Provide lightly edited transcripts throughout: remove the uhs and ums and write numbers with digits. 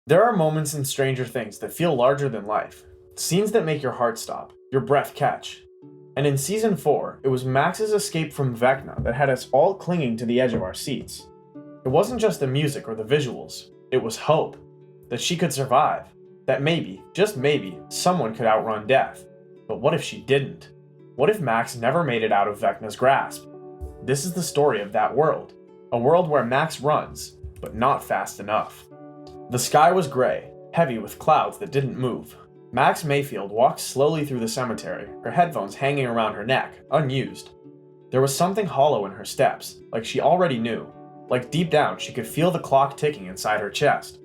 There are moments in Stranger Things that feel larger than life, scenes that make your heart stop, your breath catch. And in season 4, it was Max's escape from Vecna that had us all clinging to the edge of our seats. It wasn't just the music or the visuals, it was hope. That she could survive. That maybe, just maybe, someone could outrun death. But what if she didn't? What if Max never made it out of Vecna's grasp? This is the story of that world. A world where Max runs, but not fast enough. The sky was gray, heavy with clouds that didn't move. Max Mayfield walked slowly through the cemetery, her headphones hanging around her neck, unused. There was something hollow in her steps, like she already knew. Like deep down she could feel the clock ticking inside her chest.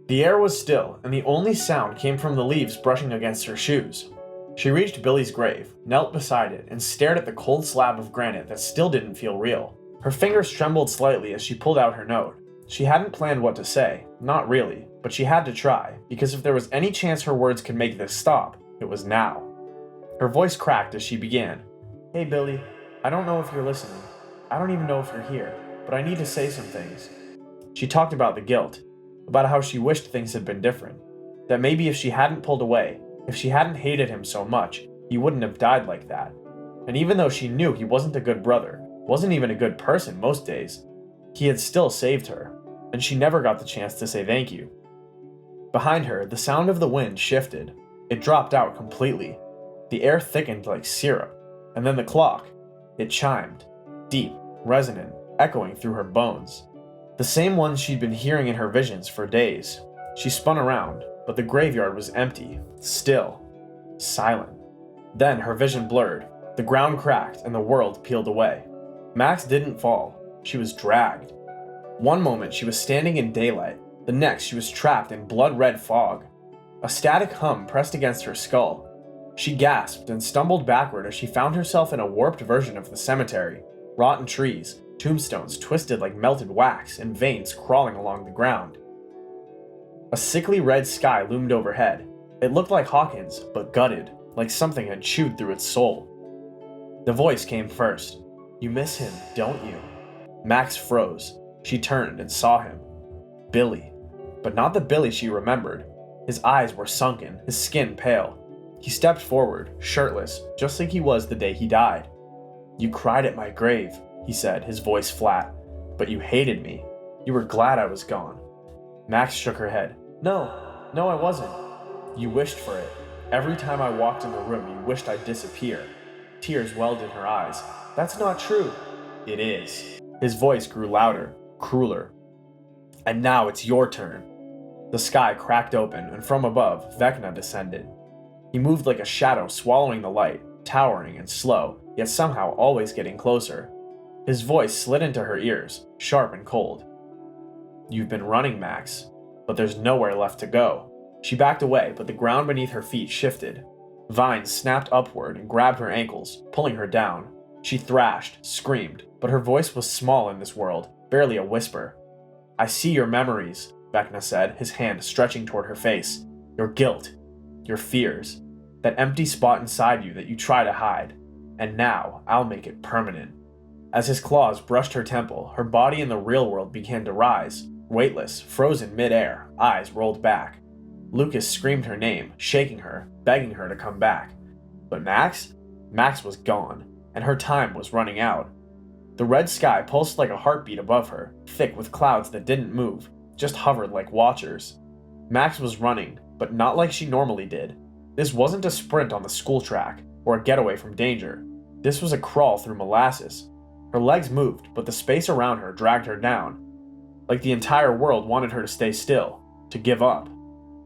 The air was still, and the only sound came from the leaves brushing against her shoes. She reached Billy's grave, knelt beside it, and stared at the cold slab of granite that still didn't feel real. Her fingers trembled slightly as she pulled out her note. She hadn't planned what to say, not really, but she had to try, because if there was any chance her words could make this stop, it was now. Her voice cracked as she began. "Hey Billy, I don't know if you're listening. I don't even know if you're here, but I need to say some things." She talked about the guilt, about how she wished things had been different, that maybe if she hadn't pulled away, if she hadn't hated him so much, he wouldn't have died like that. And even though she knew he wasn't a good brother, wasn't even a good person most days, he had still saved her, and she never got the chance to say thank you. Behind her, the sound of the wind shifted. It dropped out completely. The air thickened like syrup, and then the clock. It chimed, deep, resonant, echoing through her bones. The same ones she'd been hearing in her visions for days. She spun around, but the graveyard was empty, still, silent. Then her vision blurred, the ground cracked, and the world peeled away. Max didn't fall. She was dragged. One moment she was standing in daylight, the next she was trapped in blood-red fog. A static hum pressed against her skull. She gasped and stumbled backward as she found herself in a warped version of the cemetery. Rotten trees, tombstones twisted like melted wax, and veins crawling along the ground. A sickly red sky loomed overhead. It looked like Hawkins, but gutted, like something had chewed through its soul. The voice came first. "You miss him, don't you?" Max froze. She turned and saw him. Billy. But not the Billy she remembered. His eyes were sunken, his skin pale. He stepped forward, shirtless, just like he was the day he died. "You cried at my grave," he said, his voice flat. "But you hated me. You were glad I was gone." Max shook her head. No, I wasn't." "You wished for it. Every time I walked in the room, you wished I'd disappear." Tears welled in her eyes. "That's not true." "It is." His voice grew louder, crueler. "And now it's your turn." The sky cracked open, and from above, Vecna descended. He moved like a shadow swallowing the light, towering and slow, yet somehow always getting closer. His voice slid into her ears, sharp and cold. "You've been running, Max, but there's nowhere left to go." She backed away, but the ground beneath her feet shifted. Vines snapped upward and grabbed her ankles, pulling her down. She thrashed, screamed, but her voice was small in this world, barely a whisper. "I see your memories," Vecna said, his hand stretching toward her face. "Your guilt, your fears, that empty spot inside you that you try to hide. And now, I'll make it permanent." As his claws brushed her temple, her body in the real world began to rise, weightless, frozen mid-air, eyes rolled back. Lucas screamed her name, shaking her, begging her to come back. But Max? Max was gone, and her time was running out. The red sky pulsed like a heartbeat above her, thick with clouds that didn't move, just hovered like watchers. Max was running, but not like she normally did. This wasn't a sprint on the school track, or a getaway from danger. This was a crawl through molasses. Her legs moved, but the space around her dragged her down. Like the entire world wanted her to stay still, to give up.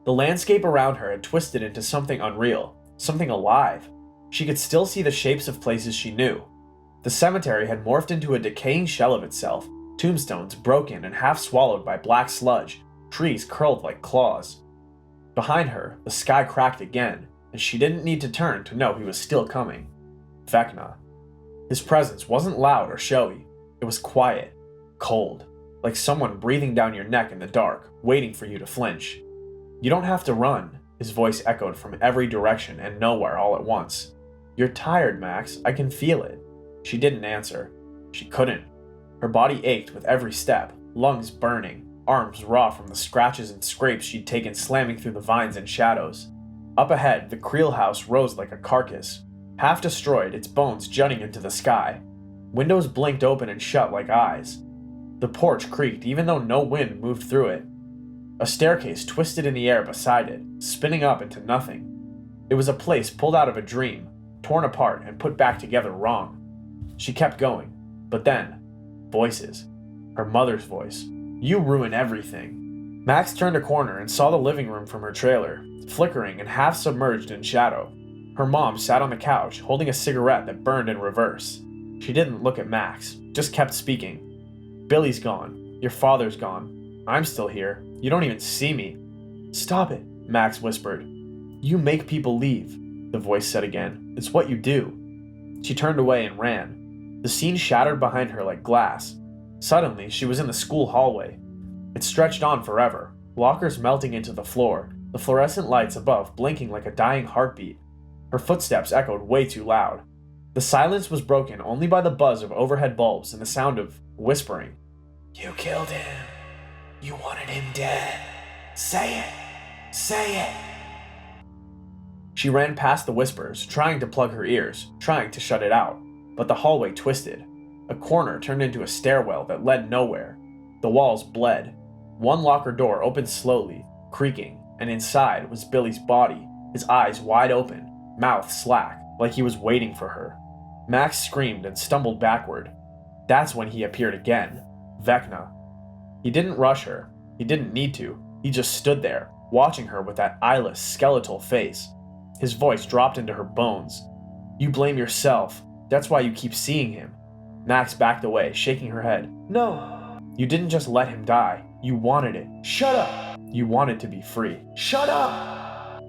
The landscape around her had twisted into something unreal, something alive. She could still see the shapes of places she knew. The cemetery had morphed into a decaying shell of itself, tombstones broken and half swallowed by black sludge, trees curled like claws. Behind her, the sky cracked again, and she didn't need to turn to know he was still coming. Vecna. His presence wasn't loud or showy. It was quiet, cold, like someone breathing down your neck in the dark, waiting for you to flinch. "You don't have to run," his voice echoed from every direction and nowhere all at once. "You're tired, Max. I can feel it." She didn't answer. She couldn't. Her body ached with every step, lungs burning. arms raw from the scratches and scrapes she'd taken slamming through the vines and shadows. Up ahead, the Creel house rose like a carcass, half destroyed, its bones jutting into the sky. Windows blinked open and shut like eyes. The porch creaked even though no wind moved through it. A staircase twisted in the air beside it, spinning up into nothing. It was a place pulled out of a dream, torn apart and put back together wrong. She kept going, but then, voices. Her mother's voice. "You ruin everything." Max turned a corner and saw the living room from her trailer, flickering and half submerged in shadow. Her mom sat on the couch, holding a cigarette that burned in reverse. She didn't look at Max, just kept speaking. "Billy's gone. Your father's gone. I'm still here. You don't even see me." "Stop it," Max whispered. "You make people leave," the voice said again. "It's what you do." She turned away and ran. The scene shattered behind her like glass. Suddenly, she was in the school hallway. It stretched on forever, lockers melting into the floor, the fluorescent lights above blinking like a dying heartbeat. Her footsteps echoed way too loud. The silence was broken only by the buzz of overhead bulbs and the sound of whispering. "You killed him. You wanted him dead. Say it. Say it." She ran past the whispers, trying to plug her ears, trying to shut it out. But the hallway twisted. A corner turned into a stairwell that led nowhere. The walls bled. One locker door opened slowly, creaking, and inside was Billy's body, his eyes wide open, mouth slack, like he was waiting for her. Max screamed and stumbled backward. That's when he appeared again. Vecna. He didn't rush her. He didn't need to. He just stood there, watching her with that eyeless, skeletal face. His voice dropped into her bones. "You blame yourself. That's why you keep seeing him." Max backed away, shaking her head. "No. You didn't just let him die. You wanted it. Shut up. You wanted to be free. Shut up."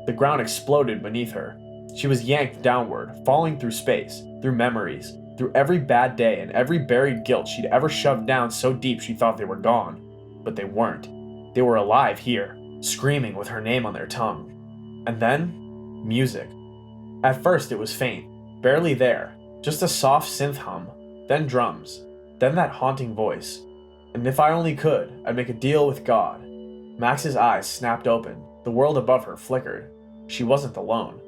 The ground exploded beneath her. She was yanked downward, falling through space, through memories, through every bad day and every buried guilt she'd ever shoved down so deep she thought they were gone. But they weren't. They were alive here, screaming with her name on their tongue. And then, music. At first it was faint, barely there, just a soft synth hum, then drums, then that haunting voice. "And if I only could, I'd make a deal with God." Max's eyes snapped open. The world above her flickered. She wasn't alone.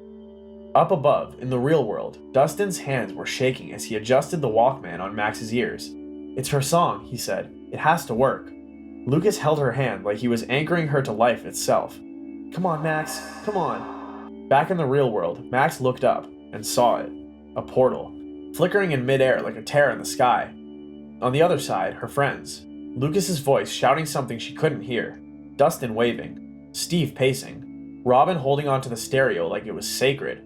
Up above, in the real world, Dustin's hands were shaking as he adjusted the Walkman on Max's ears. "It's her song," he said. "It has to work." Lucas held her hand like he was anchoring her to life itself. "Come on, Max, come on." Back in the real world, Max looked up and saw it. A portal, flickering in midair like a tear in the sky. On the other side, her friends. Lucas's voice shouting something she couldn't hear. Dustin waving. Steve pacing. Robin holding onto the stereo like it was sacred.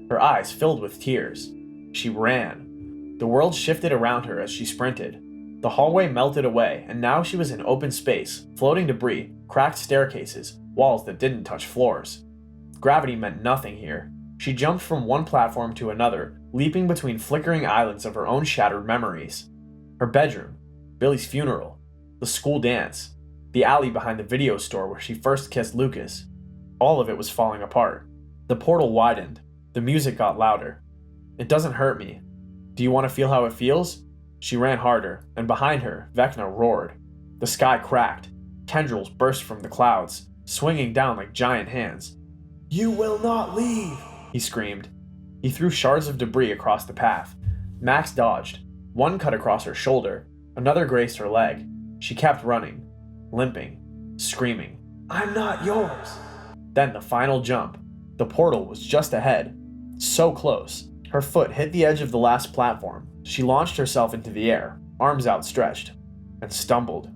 Her eyes filled with tears. She ran. The world shifted around her as she sprinted. The hallway melted away, and now she was in open space, floating debris, cracked staircases, walls that didn't touch floors. Gravity meant nothing here. She jumped from one platform to another, leaping between flickering islands of her own shattered memories. Her bedroom, Billy's funeral, the school dance, the alley behind the video store where she first kissed Lucas. All of it was falling apart. The portal widened. The music got louder. "It doesn't hurt me. Do you want to feel how it feels?" She ran harder, and behind her, Vecna roared. The sky cracked. Tendrils burst from the clouds, swinging down like giant hands. "You will not leave!" he screamed. He threw shards of debris across the path. Max dodged. One cut across her shoulder. Another grazed her leg. She kept running, limping, screaming, "I'm not yours!" Then the final jump. The portal was just ahead. So close. Her foot hit the edge of the last platform. She launched herself into the air, arms outstretched, and stumbled.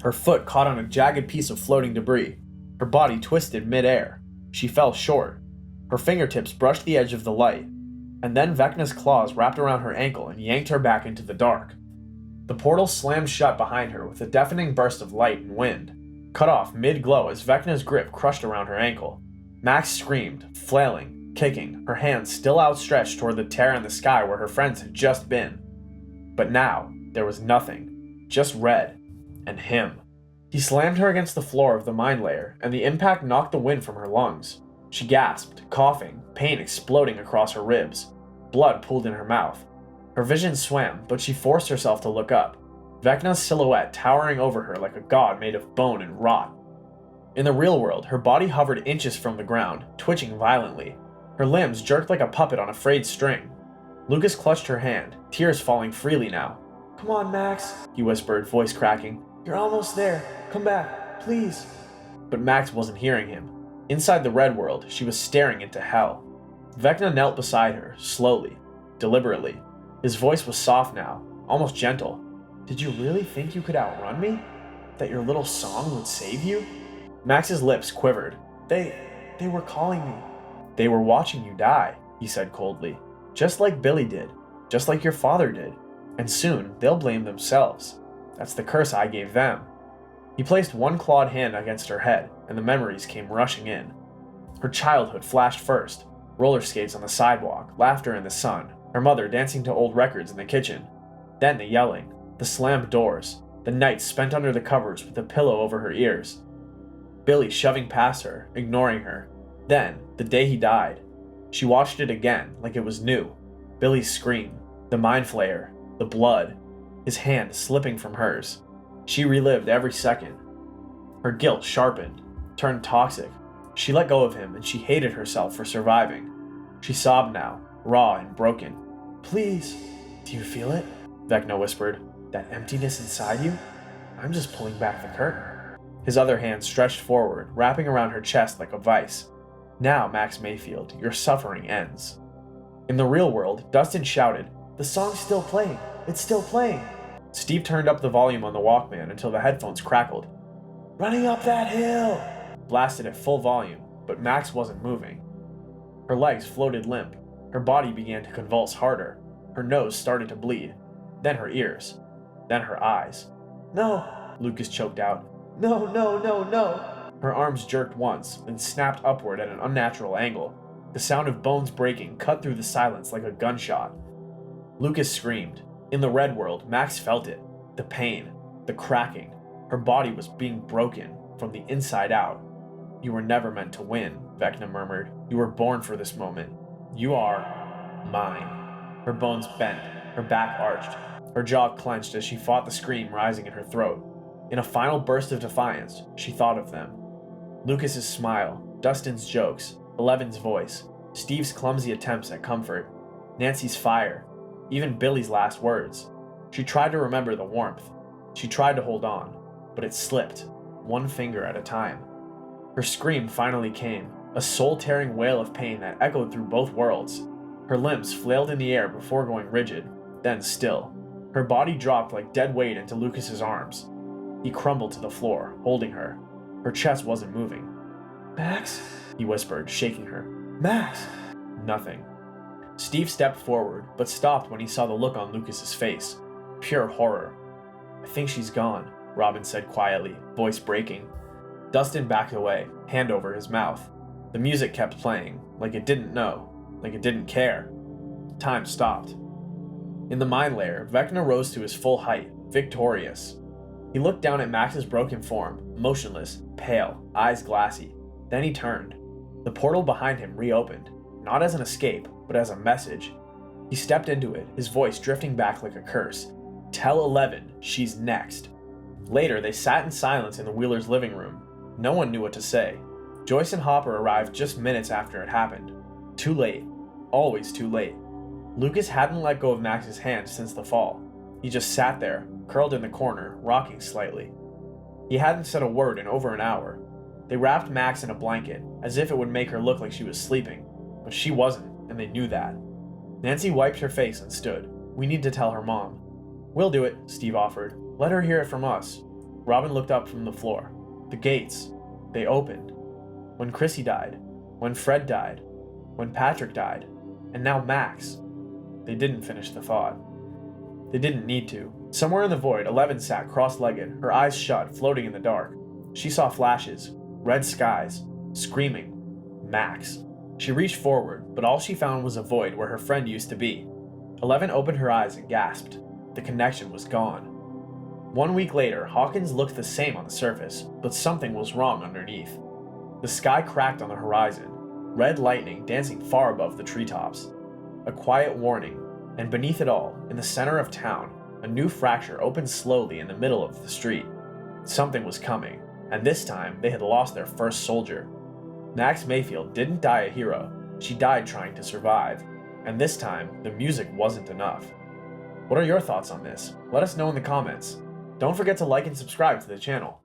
Her foot caught on a jagged piece of floating debris. Her body twisted mid-air. She fell short. Her fingertips brushed the edge of the light, and then Vecna's claws wrapped around her ankle and yanked her back into the dark. The portal slammed shut behind her with a deafening burst of light and wind, cut off mid-glow as Vecna's grip crushed around her ankle. Max screamed, flailing, kicking, her hands still outstretched toward the tear in the sky where her friends had just been. But now, there was nothing, just red, and him. He slammed her against the floor of the mine layer, and the impact knocked the wind from her lungs. She gasped, coughing, pain exploding across her ribs. Blood pooled in her mouth. Her vision swam, but she forced herself to look up. Vecna's silhouette towering over her like a god made of bone and rot. In the real world, her body hovered inches from the ground, twitching violently. Her limbs jerked like a puppet on a frayed string. Lucas clutched her hand, tears falling freely now. "Come on, Max," he whispered, voice cracking. "You're almost there. Come back, please." But Max wasn't hearing him. Inside the red world, she was staring into hell. Vecna knelt beside her, slowly, deliberately. His voice was soft now, almost gentle. "Did you really think you could outrun me? That your little song would save you?" Max's lips quivered. They were calling me." "They were watching you die," he said coldly. "Just like Billy did. Just like your father did. And soon, they'll blame themselves. That's the curse I gave them." He placed one clawed hand against her head, and the memories came rushing in. Her childhood flashed first. Roller skates on the sidewalk, laughter in the sun, her mother dancing to old records in the kitchen. Then the yelling, the slammed doors, the nights spent under the covers with a pillow over her ears. Billy shoving past her, ignoring her. Then, the day he died. She watched it again, like it was new. Billy's scream, the mind flayer, the blood, his hand slipping from hers. She relived every second. Her guilt sharpened, turned toxic. She let go of him and she hated herself for surviving. She sobbed now, raw and broken. "Please, do you feel it?" Vecna whispered. "That emptiness inside you? I'm just pulling back the curtain." His other hand stretched forward, wrapping around her chest like a vice. "Now, Max Mayfield, your suffering ends." In the real world, Dustin shouted, "The song's still playing! It's still playing!" Steve turned up the volume on the Walkman until the headphones crackled. "Running up that hill!" blasted at full volume, but Max wasn't moving. Her legs floated limp. Her body began to convulse harder. Her nose started to bleed. Then her ears. Then her eyes. "No!" Lucas choked out. "No, no, no, no!" Her arms jerked once, then snapped upward at an unnatural angle. The sound of bones breaking cut through the silence like a gunshot. Lucas screamed. In the red world, Max felt it. The pain. The cracking. Her body was being broken from the inside out. "You were never meant to win," Vecna murmured. "You were born for this moment. You are mine." Her bones bent. Her back arched. Her jaw clenched as she fought the scream rising in her throat. In a final burst of defiance, she thought of them. Lucas's smile, Dustin's jokes, Eleven's voice, Steve's clumsy attempts at comfort, Nancy's fire, even Billy's last words. She tried to remember the warmth. She tried to hold on, but it slipped, one finger at a time. Her scream finally came, a soul-tearing wail of pain that echoed through both worlds. Her limbs flailed in the air before going rigid, then still. Her body dropped like dead weight into Lucas's arms. He crumbled to the floor, holding her. Her chest wasn't moving. "Max?" he whispered, shaking her. "Max!" Nothing. Steve stepped forward, but stopped when he saw the look on Lucas's face. Pure horror. "I think she's gone," Robin said quietly, voice breaking. Dustin backed away, hand over his mouth. The music kept playing, like it didn't know, like it didn't care. Time stopped. In the mine layer, Vecna rose to his full height, victorious. He looked down at Max's broken form, motionless, pale, eyes glassy. Then he turned. The portal behind him reopened, not as an escape, but as a message. He stepped into it, his voice drifting back like a curse. "Tell 11, she's next." Later, they sat in silence in the Wheelers' living room. No one knew what to say. Joyce and Hopper arrived just minutes after it happened. Too late. Always too late. Lucas hadn't let go of Max's hand since the fall. He just sat there, curled in the corner, rocking slightly. He hadn't said a word in over an hour. They wrapped Max in a blanket, as if it would make her look like she was sleeping. But she wasn't, and they knew that. Nancy wiped her face and stood. "We need to tell her mom." "We'll do it," Steve offered. "Let her hear it from us." Robin looked up from the floor. The gates. They opened. When Chrissy died. When Fred died. When Patrick died. And now Max. They didn't finish the thought. They didn't need to. Somewhere in the void, 11 sat cross-legged, her eyes shut, floating in the dark. She saw flashes. Red skies. Screaming. Max. She reached forward, but all she found was a void where her friend used to be. 11 opened her eyes and gasped. The connection was gone. 1 week later, Hawkins looked the same on the surface, but something was wrong underneath. The sky cracked on the horizon, red lightning dancing far above the treetops. A quiet warning, and beneath it all, in the center of town, a new fracture opened slowly in the middle of the street. Something was coming, and this time they had lost their first soldier. Max Mayfield didn't die a hero, she died trying to survive, and this time the music wasn't enough. What are your thoughts on this? Let us know in the comments. Don't forget to like and subscribe to the channel.